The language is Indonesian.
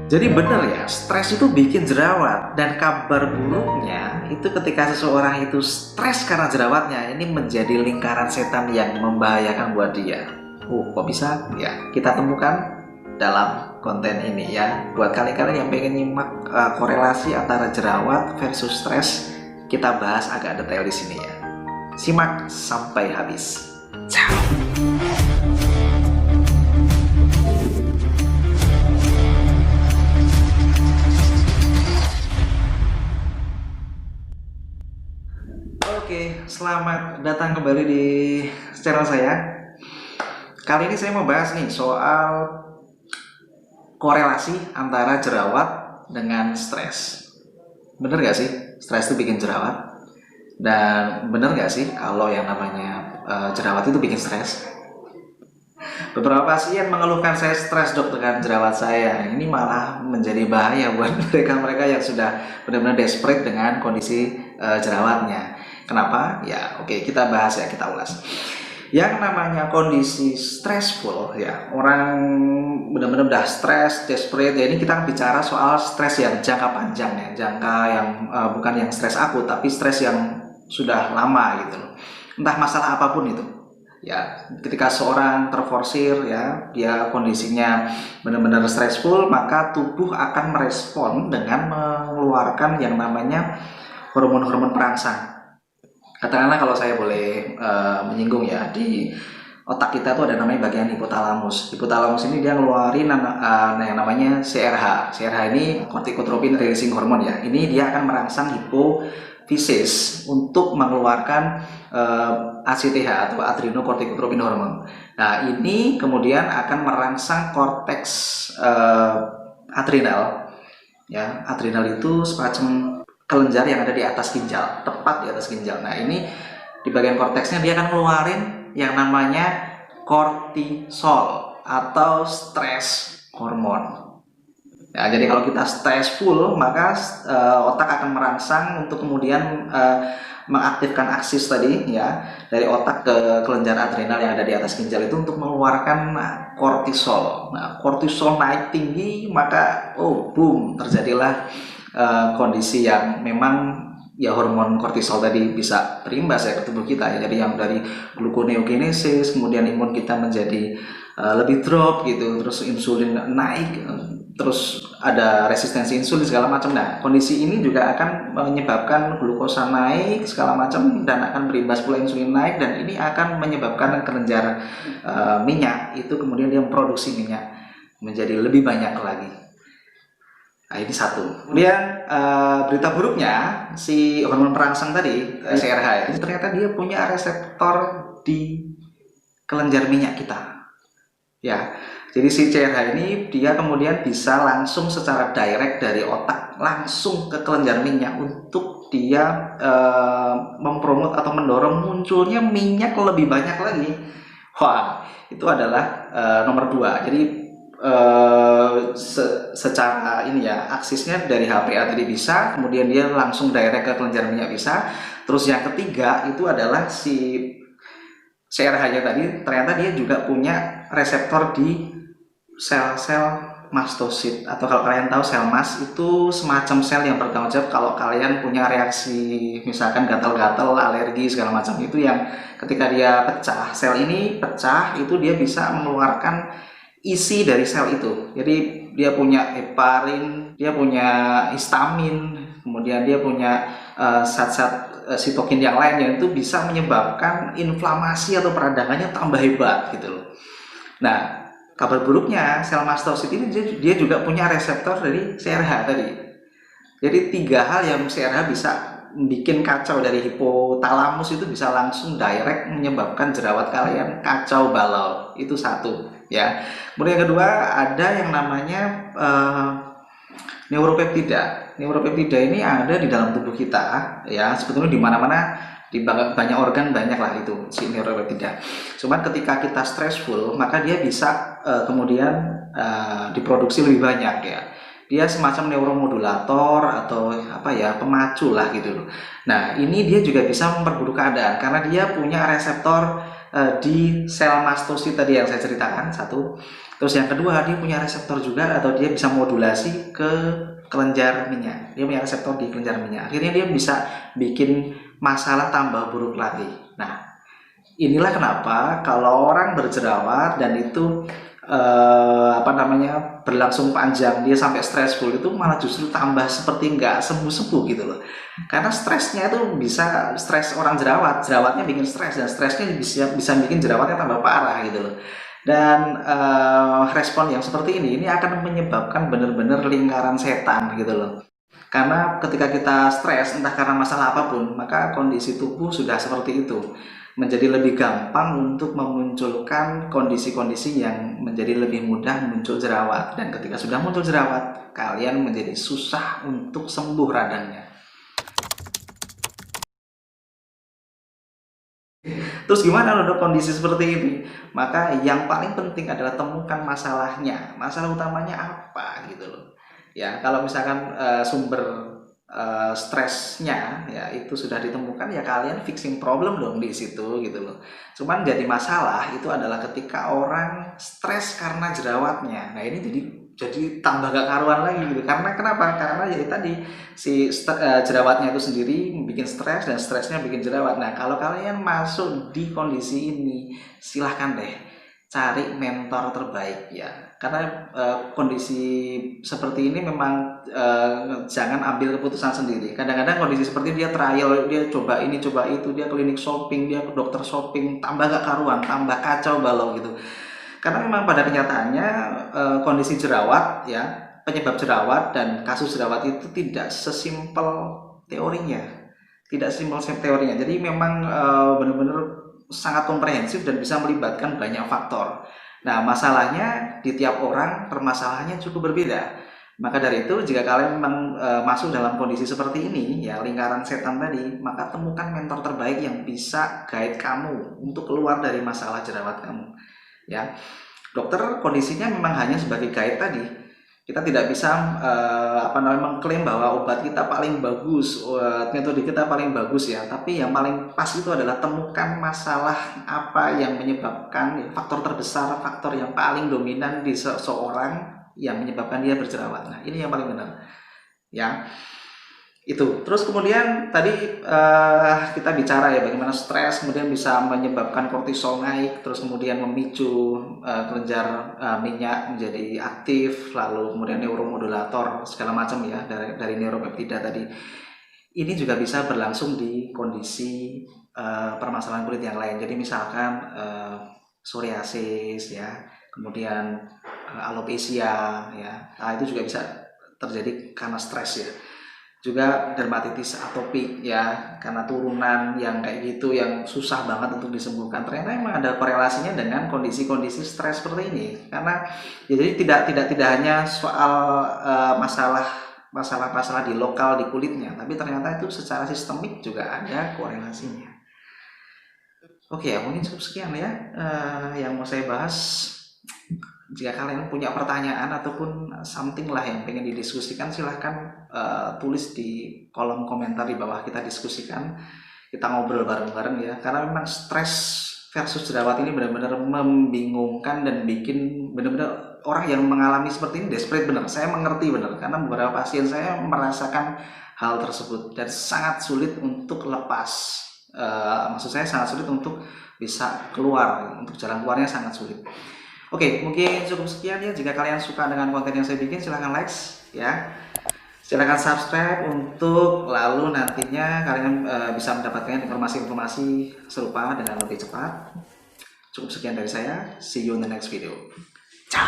Jadi benar ya, stres itu bikin jerawat. Dan kabar buruknya itu ketika seseorang itu stres karena jerawatnya, ini menjadi lingkaran setan yang membahayakan buat dia. Kok bisa? Ya, kita temukan dalam konten ini ya. Buat kalian-kalian yang pengen nyimak korelasi antara jerawat versus stres, kita bahas agak detail di sini ya. Simak sampai habis. Ciao. Oke, selamat datang kembali di channel saya. Kali ini saya mau bahas nih soal korelasi antara jerawat dengan stres. Bener gak sih stres itu bikin jerawat? Dan bener gak sih kalau yang namanya jerawat itu bikin stres? Beberapa pasien mengeluhkan saya stres dok dengan jerawat saya. Ini malah menjadi bahaya buat mereka-mereka yang sudah benar-benar desperate dengan kondisi jerawatnya. Kenapa? Ya oke, kita bahas ya, kita ulas. Yang namanya kondisi stressful ya, orang benar-benar udah stres, desperate ya, ini kita bicara soal stres yang jangka panjang ya, jangka yang bukan yang stres akut, tapi stres yang sudah lama gitu loh. Entah masalah apapun itu. Ya, ketika seorang terforsir ya, dia kondisinya benar-benar stressful, maka tubuh akan merespon dengan mengeluarkan yang namanya hormon-hormon perangsang. Katakanlah kalau saya boleh menyinggung ya, di otak kita tuh ada namanya bagian hipotalamus. Hipotalamus ini dia ngeluarin yang namanya CRH. CRH ini corticotropin releasing hormone ya. Ini dia akan merangsang hipofisis untuk mengeluarkan ACTH atau adrenocorticotropin hormone. Nah, ini kemudian akan merangsang korteks adrenal. Ya, adrenal itu semacam kelenjar yang ada di atas ginjal, tepat di atas ginjal. Nah, ini di bagian korteksnya dia akan ngeluarin yang namanya kortisol atau stress hormon. Ya, jadi kalau kita stressful, maka otak akan merangsang untuk kemudian mengaktifkan aksis tadi ya, dari otak ke kelenjar adrenal yang ada di atas ginjal itu untuk mengeluarkan kortisol. Nah, kortisol naik tinggi, maka boom, terjadilah kondisi yang memang ya hormon kortisol tadi bisa berimbas ya ke tubuh kita ya. Jadi yang dari gluconeogenesis, kemudian imun kita menjadi lebih drop gitu, terus insulin naik, terus ada resistensi insulin segala macam. Nah, kondisi ini juga akan menyebabkan glukosa naik segala macam dan akan berimbas pula insulin naik, dan ini akan menyebabkan kelenjar minyak itu kemudian dia memproduksi minyak menjadi lebih banyak lagi. Nah, ini satu. Kemudian berita buruknya, si hormon perangsang tadi, CRH itu ternyata dia punya reseptor di kelenjar minyak kita. Ya, jadi si CRH ini dia kemudian bisa langsung secara direct dari otak langsung ke kelenjar minyak untuk dia mempromot atau mendorong munculnya minyak lebih banyak lagi. Wah, itu adalah nomor 2. Jadi secara ini ya, aksisnya dari HPA tadi bisa, kemudian dia langsung direct ke kelenjar minyak bisa. Terus yang ketiga itu adalah si CRH-nya tadi ternyata dia juga punya reseptor di sel-sel mastosit, atau kalau kalian tahu sel mast itu semacam sel yang bertanggung jawab kalau kalian punya reaksi misalkan gatal-gatal, alergi segala macam, itu yang ketika dia pecah, sel ini pecah, itu dia bisa mengeluarkan isi dari sel itu. Jadi dia punya heparin, dia punya histamin, kemudian dia punya zat-zat sitokin yang lain yang itu bisa menyebabkan inflamasi atau peradangannya tambah hebat gitu loh. Nah, kabar buruknya sel mastosit ini dia juga punya reseptor dari CRH tadi. Jadi 3 hal yang CRH bisa bikin kacau dari hipotalamus itu bisa langsung direct menyebabkan jerawat kalian kacau balau. Itu satu ya. Kemudian yang kedua ada yang namanya neuropeptida. Neuropeptida ini ada di dalam tubuh kita ya, sebetulnya di mana-mana, di banyak organ banyak lah itu si neuropeptida. Cuman ketika kita stressful, maka dia bisa kemudian diproduksi lebih banyak ya. Dia semacam neuromodulator atau apa ya, pemacu lah gitu loh. Nah, ini dia juga bisa memperburuk keadaan karena dia punya reseptor di sel mastosit tadi yang saya ceritakan, satu. Terus yang kedua, dia punya reseptor juga, atau dia bisa modulasi ke kelenjar minyak. Dia punya reseptor di kelenjar minyak. Akhirnya dia bisa bikin masalah tambah buruk lagi. Nah, inilah kenapa kalau orang berjerawat dan itu berlangsung panjang, dia sampai stressful, itu malah justru tambah seperti nggak sembuh-sembuh gitu loh. Karena stresnya itu bisa stres orang jerawatnya bikin stres, dan stresnya bisa bikin jerawatnya tambah parah gitu loh. Dan respon yang seperti ini akan menyebabkan benar-benar lingkaran setan gitu loh. Karena ketika kita stres, entah karena masalah apapun, maka kondisi tubuh sudah seperti itu, menjadi lebih gampang untuk memunculkan kondisi-kondisi yang menjadi lebih mudah muncul jerawat. Dan ketika sudah muncul jerawat, kalian menjadi susah untuk sembuh radangnya. Terus gimana loh kondisi seperti ini? Maka yang paling penting adalah temukan masalahnya. Masalah utamanya apa gitu loh. Ya, kalau misalkan sumber stresnya ya itu sudah ditemukan, ya kalian fixing problem dong di situ gitu loh. Cuman jadi masalah itu adalah ketika orang stres karena jerawatnya. Nah, ini jadi tambah gak karuan lagi gitu. Karena kenapa? Karena ya tadi si jerawatnya itu sendiri bikin stres, dan stresnya bikin jerawat. Nah, kalau kalian masuk di kondisi ini, silahkan deh cari mentor terbaik ya. Karena kondisi seperti ini memang jangan ambil keputusan sendiri. Kadang-kadang kondisi seperti dia trial, dia coba ini coba itu, dia klinik shopping, dia ke dokter shopping, tambah gak karuan, tambah kacau balau gitu. Karena memang pada kenyataannya kondisi jerawat ya, penyebab jerawat dan kasus jerawat itu tidak sesimpel teorinya. Tidak sesimpel teorinya. Jadi memang benar-benar sangat komprehensif dan bisa melibatkan banyak faktor. Nah, masalahnya di tiap orang permasalahannya cukup berbeda. Maka dari itu, jika kalian memang masuk dalam kondisi seperti ini, ya lingkaran setan tadi, maka temukan mentor terbaik yang bisa guide kamu untuk keluar dari masalah jerawat kamu. Ya, dokter kondisinya memang hanya sebagai guide tadi. Kita tidak bisa mengklaim bahwa obat kita paling bagus, metode kita paling bagus ya. Tapi yang paling pas itu adalah temukan masalah apa yang menyebabkan, faktor terbesar, faktor yang paling dominan di seseorang yang menyebabkan dia berjerawat. Nah, ini yang paling benar. Ya. Itu. Terus kemudian tadi kita bicara ya bagaimana stres kemudian bisa menyebabkan kortisol naik, terus kemudian memicu kelenjar minyak menjadi aktif, lalu kemudian neuromodulator segala macam ya dari neuropeptida tadi. Ini juga bisa berlangsung di kondisi permasalahan kulit yang lain. Jadi misalkan psoriasis ya, kemudian alopecia ya. Nah, itu juga bisa terjadi karena stres ya. Juga dermatitis atopik ya, karena turunan yang kayak gitu yang susah banget untuk disembuhkan. Ternyata memang ada korelasinya dengan kondisi-kondisi stres seperti ini. Karena jadi tidak hanya soal masalah di lokal di kulitnya, tapi ternyata itu secara sistemik juga ada korelasinya. Oke ya, mungkin cukup sekian ya yang mau saya bahas. Jika kalian punya pertanyaan ataupun something lah yang pengen didiskusikan, silahkan tulis di kolom komentar di bawah, kita diskusikan, kita ngobrol bareng-bareng ya. Karena memang stres versus jerawat ini benar-benar membingungkan dan bikin benar-benar orang yang mengalami seperti ini desperate benar. Saya mengerti benar, karena beberapa pasien saya merasakan hal tersebut dan sangat sulit untuk lepas. Maksud saya sangat sulit untuk bisa keluar, untuk jalan keluarnya sangat sulit. Oke, mungkin cukup sekian ya. Jika kalian suka dengan konten yang saya bikin, silahkan like ya. Silahkan subscribe untuk lalu nantinya kalian bisa mendapatkan informasi-informasi serupa dengan lebih cepat. Cukup sekian dari saya. See you in the next video. Ciao.